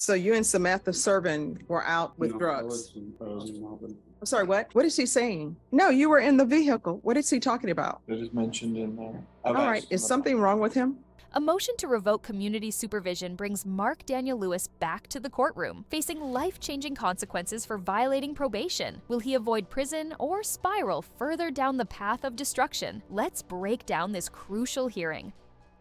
So you and Samantha Servin were out with drugs. I'm sorry, what? What is he saying? No, you were in the vehicle. What is he talking about? It is mentioned in there. All right, is something wrong with him? A motion to revoke community supervision brings Mark Daniel Lewis back to the courtroom, facing life-changing consequences for violating probation. Will he avoid prison or spiral further down the path of destruction? Let's break down this crucial hearing.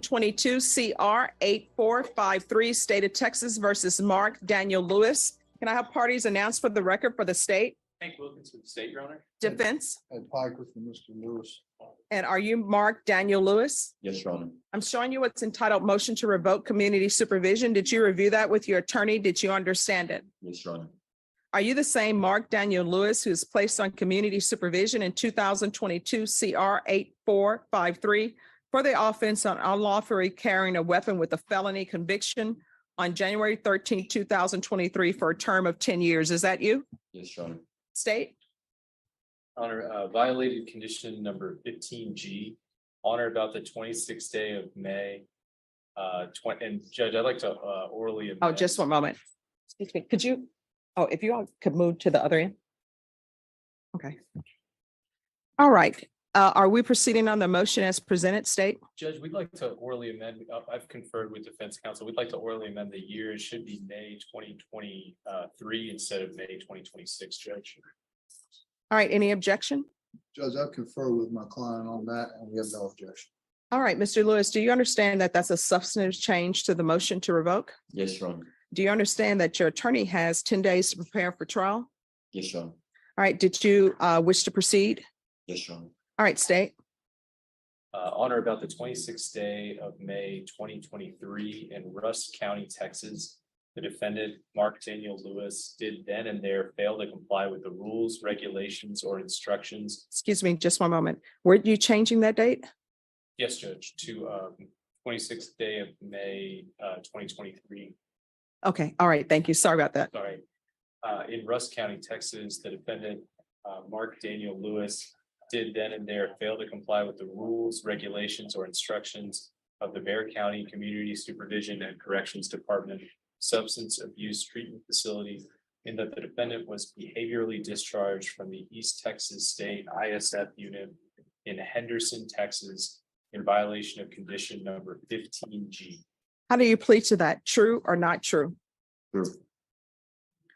22 CR 8453, State of Texas versus Mark Daniel Lewis. Can I have parties announced for the record for the state? Hank Wilkins for the state, Your Honor. Defense. And Piker for Mr. Lewis. And are you Mark Daniel Lewis? Yes, Your Honor. I'm showing you what's entitled Motion to Revoke Community Supervision. Did you review that with your attorney? Did you understand it? Yes, Your Honor. Are you the same Mark Daniel Lewis who is placed on community supervision in 2022 CR 8453 for the offense on unlawfully carrying a weapon with a felony conviction on January 13, 2023 for a term of 10 years? Is that you? Yes, Your Honor. State? Honor, violated condition number 15G, on or about the 26th day of May. And Judge, I'd like to orally amend. Oh, just one moment. Excuse me. Could you, if you all could move to the other end. Okay. All right. Are we proceeding on the motion as presented, State? Judge, we'd like to orally amend. I've conferred with defense counsel. We'd like to orally amend the year. It should be May 2023 instead of May 2026, Judge. All right. Any objection? Judge, I confer with my client on that and we have no objection. All right, Mr. Lewis, do you understand that that's a substantive change to the motion to revoke? Yes, Your Honor. Do you understand that your attorney has 10 days to prepare for trial? Yes, Your Honor. All right. Did you wish to proceed? Yes, Your Honor. All right, State. On or about the 26th day of May 2023 in Russ County, Texas, the defendant, Mark Daniel Lewis, did then and there fail to comply with the rules, regulations, or instructions. Excuse me, just one moment. Were you changing that date? Yes, Judge, to 26th day of May 2023. Okay. All right. Thank you. Sorry about that. Sorry. In Russ County, Texas, the defendant, Mark Daniel Lewis, did then and there fail to comply with the rules, regulations, or instructions of the Bexar County Community Supervision and Corrections Department Substance Abuse Treatment Facility, in that the defendant was behaviorally discharged from the East Texas State ISF unit in Henderson, Texas, in violation of condition number 15G. How do you plead to that? True or not true? True.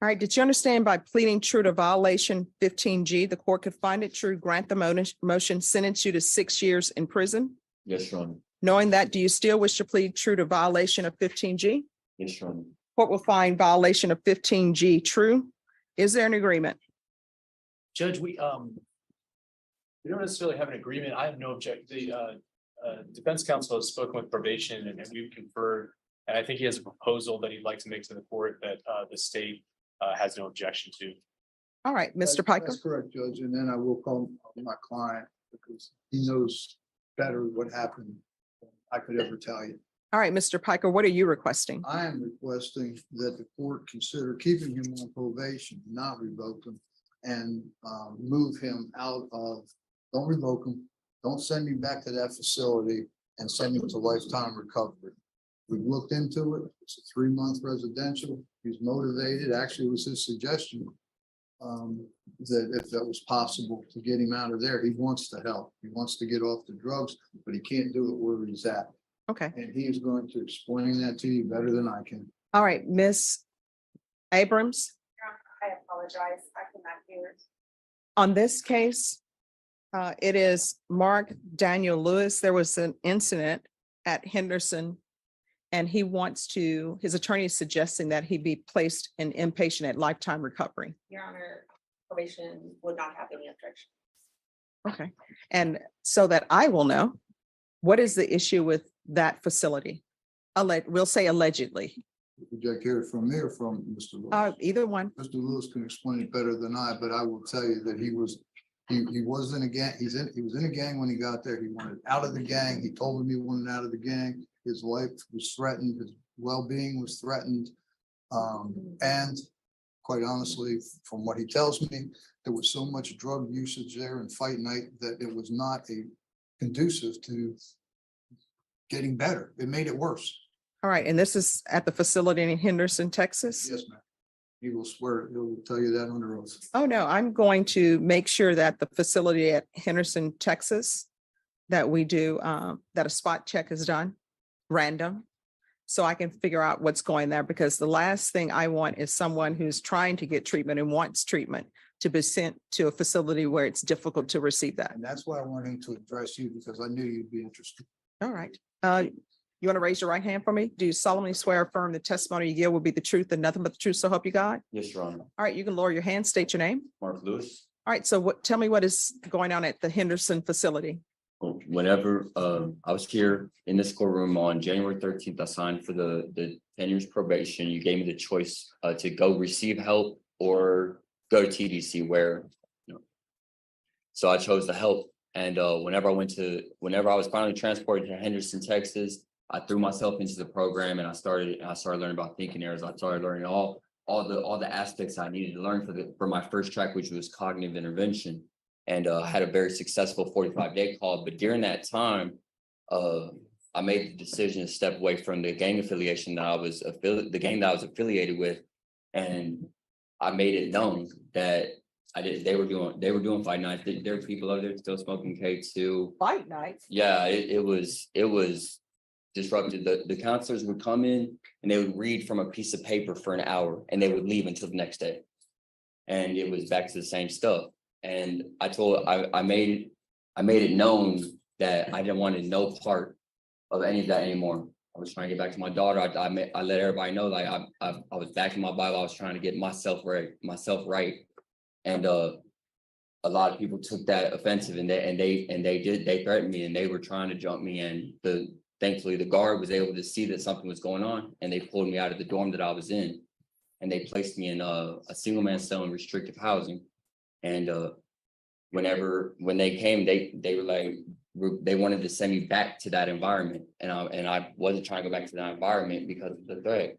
All right. Did you understand by pleading true to violation 15G, the court could find it true, grant the motion, sentence you to 6 years in prison? Yes, Your Honor. Knowing that, do you still wish to plead true to violation of 15G? Yes, Your Honor. Court will find violation of 15G true. Is there an agreement? Judge, we don't necessarily have an agreement. I have no objection. The defense counsel has spoken with probation and we've conferred. And I think he has a proposal that he'd like to make to the court that the state has no objection to. All right, Mr. Piker. That's correct, Judge. And then I will call my client because he knows better what happened than I could ever tell you. All right, Mr. Piker, what are you requesting? I am requesting that the court consider keeping him on probation, not revoke him, and move him out of, don't revoke him, don't send him back to that facility and send him to lifetime recovery. We've looked into it. It's a 3-month residential. He's motivated. Actually, it was his suggestion that if that was possible to get him out of there, he wants to help. He wants to get off the drugs, but he can't do it where he's at. Okay. And he is going to explain that to you better than I can. All right, Miss Abrams. I apologize. I cannot hear it. On this case, it is Mark Daniel Lewis. There was an incident at Henderson and he wants to, his attorney is suggesting that he be placed in inpatient at lifetime recovery. Your Honor, probation would not have any objection. Okay. And so that I will know, what is the issue with that facility? We'll say allegedly. Would you like to hear it from me or from Mr. Lewis? Either one. Mr. Lewis can explain it better than I, but I will tell you that he was in a gang. He was in a gang when he got there. He wanted out of the gang. He told him he wanted out of the gang. His life was threatened. His well-being was threatened. And quite honestly, from what he tells me, there was so much drug usage there and fight night that it was not conducive to getting better. It made it worse. All right, and this is at the facility in Henderson, Texas? Yes, ma'am. He will swear, he'll tell you that under oath. Oh, no, I'm going to make sure that the facility at Henderson, Texas, that we do, that a spot check is done, random. So I can figure out what's going there, because the last thing I want is someone who's trying to get treatment and wants treatment to be sent to a facility where it's difficult to receive that. And that's why I wanted to address you, because I knew you'd be interested. All right. You want to raise your right hand for me? Do you solemnly swear or affirm the testimony you give will be the truth and nothing but the truth, so help you God? Yes, Your Honor. All right, you can lower your hand, state your name. Mark Lewis. All right, so tell me what is going on at the Henderson facility? Whenever I was here in this courtroom on January 13th, I signed for the 10 years probation. You gave me the choice to go receive help or go to TDC, where, so I chose the help. And whenever I was finally transported to Henderson, Texas, I threw myself into the program and I started learning about thinking errors. I started learning all the aspects I needed to learn for my first track, which was cognitive intervention. And had a very successful 45-day call. But during that time, I made the decision to step away from the gang affiliation that I was affiliated with, and I made it known that they were doing fight nights. There were people out there still smoking K2. Fight nights. Yeah, it was disrupted. The counselors would come in and they would read from a piece of paper for an hour, and they would leave until the next day, and it was back to the same stuff. And I made it known that I didn't want no part of any of that anymore. I was trying to get back to my daughter. I let everybody know, like, I was back in my Bible. I was trying to get myself right. And a lot of people took that offensive, and they threatened me, and they were trying to jump me. And thankfully the guard was able to see that something was going on, and they pulled me out of the dorm that I was in, and they placed me in a single man cell in restrictive housing. And when they came, they were like, they wanted to send me back to that environment, and I wasn't trying to go back to that environment because of the threat.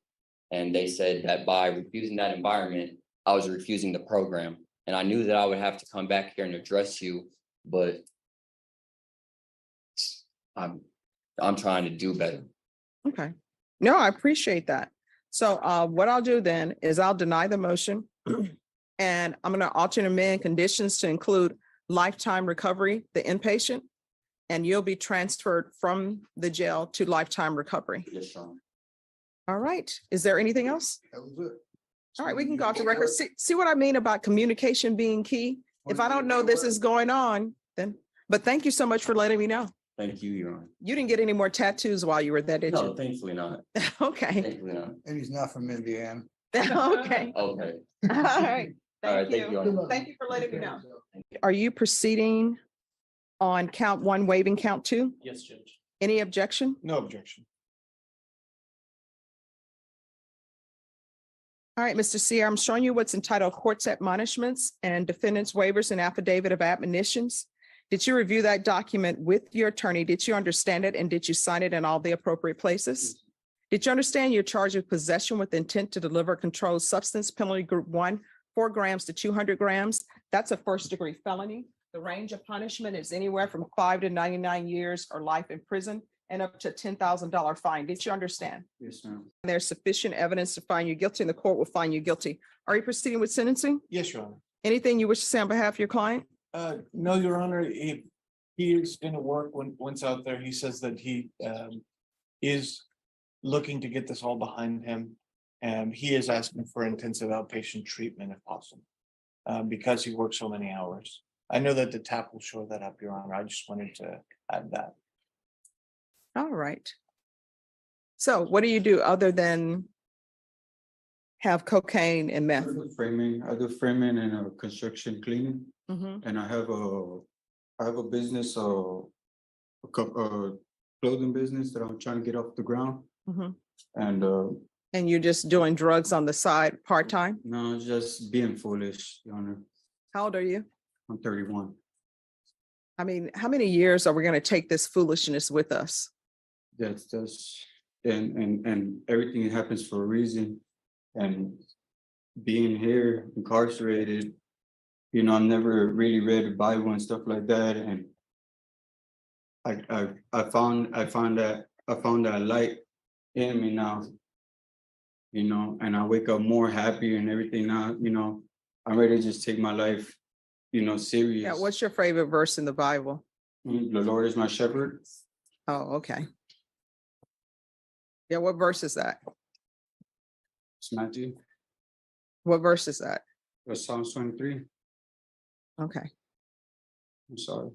And they said that by refusing that environment, I was refusing the program. And I knew that I would have to come back here and address you, but I'm trying to do better. Okay. No, I appreciate that. So what I'll do then is I'll deny the motion. And I'm going to alter and amend conditions to include lifetime recovery, the inpatient, and you'll be transferred from the jail to lifetime recovery. Yes, Sean. All right. Is there anything else? That was it. All right, we can go off the record. See what I mean about communication being key? If I don't know this is going on, then, but thank you so much for letting me know. Thank you, Your Honor. You didn't get any more tattoos while you were there, did No, you? thankfully not. Okay. Thankfully not. And he's not from Indiana. Okay. Okay. All right. All right, thank you, Your Honor. Thank you for letting me know. Are you proceeding on count one, waiving count two? Yes, Judge. Any objection? No objection. All right, Mr. Sierra, I'm showing you what's entitled Court's Admonishments and Defendants Waivers and Affidavit of Admonitions. Did you review that document with your attorney? Did you understand it, and did you sign it in all the appropriate places? Did you understand you're charged with possession with intent to deliver a controlled substance, penalty group 1, 4 grams to 200 grams? That's a first-degree felony. The range of punishment is anywhere from 5 to 99 years or life in prison and up to $10,000 fine. Did you understand? Yes, ma'am. There's sufficient evidence to find you guilty, and the court will find you guilty. Are you proceeding with sentencing? Yes, Your Honor. Anything you wish to say on behalf of your client? No, Your Honor, he is gonna work once out there. He says that he is looking to get this all behind him. And he is asking for intensive outpatient treatment if possible, because he works so many hours. I know that the TAP will show that up, Your Honor. I just wanted to add that. All right. So what do you do other than have cocaine and meth? I do framing and construction cleaning, Mhm. and I have a business, clothing business that I'm trying to get off the ground. Mhm. And And you're just doing drugs on the side, part-time? no, just being foolish, Your Honor. How old are you? I'm 31. I mean, how many years are we going to take this foolishness with us? That's just and everything happens for a reason. And being here incarcerated, I've never really read the Bible and stuff like that. And I found that light in me now. You know, and I wake up more happy and everything now, you know, I'm ready to just take my life, you know, serious. Yeah, what's your favorite verse in the Bible? The Lord is my shepherd. Oh, okay. Yeah, what verse is that? It's Matthew. What verse is that? It's Psalms 23. Okay. I'm sorry.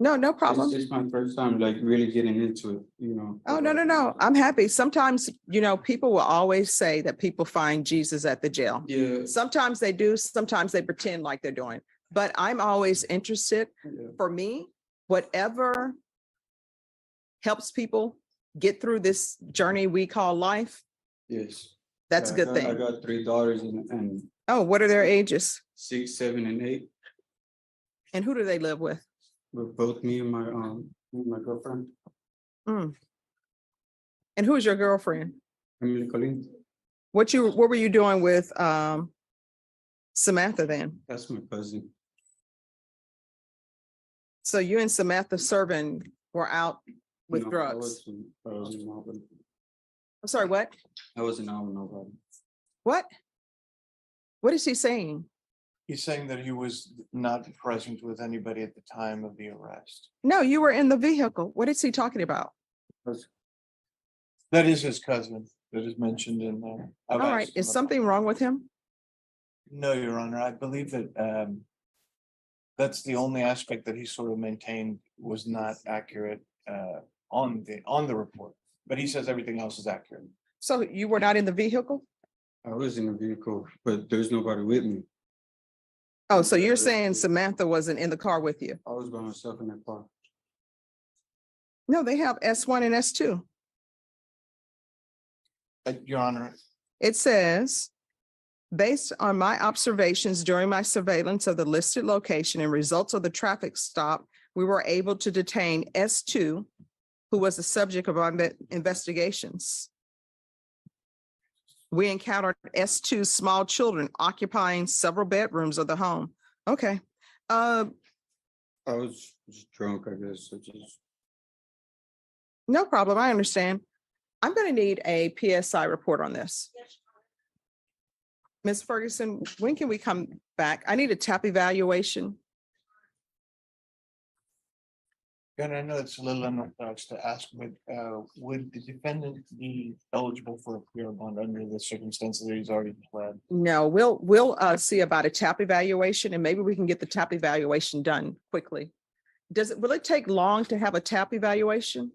No problem. It's my first time like really getting into it, you know. Oh, no. I'm happy. Sometimes, you know, people will always say that people find Jesus at the jail. Yeah. Sometimes they do, sometimes they pretend like they're doing, but I'm always interested. Yeah. For me, whatever helps people get through this journey we call life, Yes. that's a good I thing. got 3 daughters and Oh, what are their ages? 6, 7, and 8. And who do they live with? With both me and my girlfriend, Mm. And who is your girlfriend? Emily Colleen. What were you doing with Samantha then? That's my cousin. So you and Samantha Servin were out with No, drugs. I wasn't out with- I'm sorry, what? I wasn't out with nobody. What? What is he saying? He's saying that he was not present with anybody at the time of the arrest. No, you were in the vehicle. What is he talking about? That is his cousin that is mentioned in there. I've All right, asked him is about- something wrong with him? No, Your Honor, I believe that that's the only aspect that he sort of maintained was not accurate on the report. But he says everything else is accurate. So you were not in the vehicle? I was in the vehicle, but there's nobody with me. Oh, so you're saying Samantha wasn't in the car with you? I was by myself in the car. No, they have S1 and S2. Your Honor, It says, based on my observations during my surveillance of the listed location and results of the traffic stop, we were able to detain S2, who was the subject of our investigations. We encountered S2's small children occupying several bedrooms of the home. Okay. I was just drunk, I guess. No problem. I understand. I'm going to need a PSI report on this. Ms. Ferguson, when can we come back? I need a TAP evaluation. and I know it's a little unorthodox to ask, but would the defendant be eligible for a clear bond under the circumstances that he's already pled? No, we'll see about a TAP evaluation, and maybe we can get the TAP evaluation done quickly. Will it take long to have a TAP evaluation?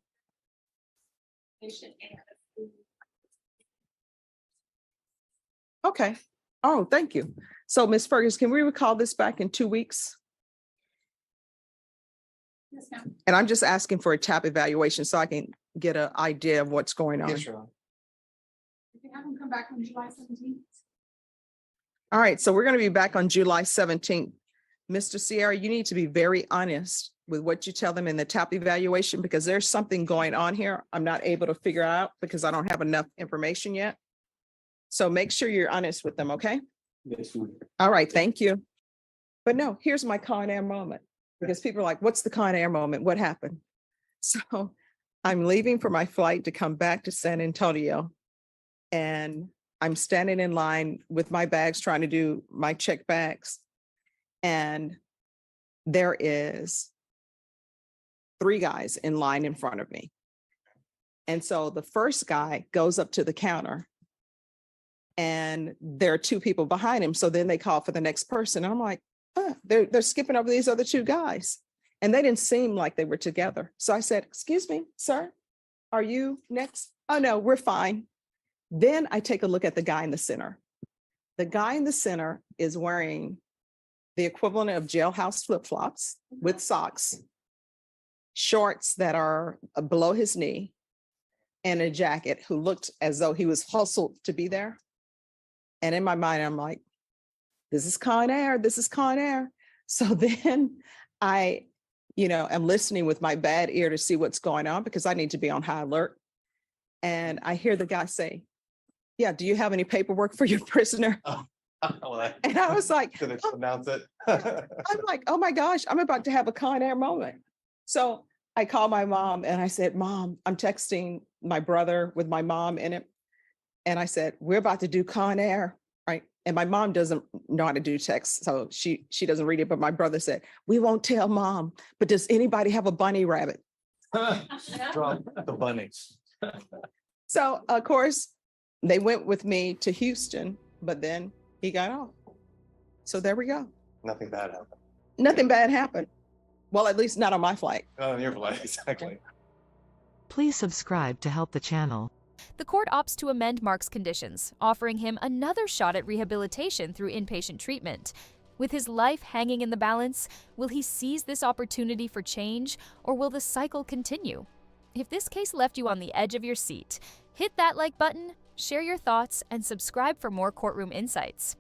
Okay. Oh, thank you. So Ms. Ferguson, can we recall this back in 2 weeks? Yes, ma'am. And I'm just asking for a TAP evaluation so I can get an idea of what's going on. Yes, Your Honor. You can have them come back on July 17th. All right, so we're going to be back on July 17th. Mr. Sierra, you need to be very honest with what you tell them in the TAP evaluation, because there's something going on here I'm not able to figure out because I don't have enough information yet. So make sure you're honest with them, okay? Yes, ma'am. All right, thank you. But no, here's my Con Air moment, because people are like, what's the Con Air moment? What happened? So I'm leaving for my flight to come back to San Antonio. And I'm standing in line with my bags, trying to do my check bags. And there is 3 guys in line in front of me. And so the first guy goes up to the counter and there are 2 people behind him. So then they call for the next person. And I'm like, they're skipping over these other 2 guys. And they didn't seem like they were together. So I said, excuse me, sir, are you next? Oh, no, we're fine. Then I take a look at the guy in the center. The guy in the center is wearing the equivalent of jailhouse flip-flops with socks, shorts that are below his knee, and a jacket, who looked as though he was hustled to be there. And in my mind, I'm like, this is Con Air, this is Con Air. So then I, am listening with my bad ear to see what's going on, because I need to be on high alert. And I hear the guy say, yeah, do you have any paperwork for your prisoner? And I was like, Announce it. I'm like, oh my gosh, I'm about to have a Con Air moment. So I called my mom and I said, Mom, I'm texting my brother with my mom in it. And I said, we're about to do Con Air, right? And my mom doesn't know how to do text, so she doesn't read it. But my brother said, we won't tell Mom, but does anybody have a bunny rabbit? Drop the bunnies. So of course, they went with me to Houston, but then he got off. So there we go. Nothing bad happened. Nothing bad happened. Well, at least not on my flight. Oh, you're right, exactly. Please subscribe to help the channel. The court opts to amend Mark's conditions, offering him another shot at rehabilitation through inpatient treatment. With his life hanging in the balance, will he seize this opportunity for change, or will the cycle continue? If this case left you on the edge of your seat, hit that like button, share your thoughts, and subscribe for more courtroom insights.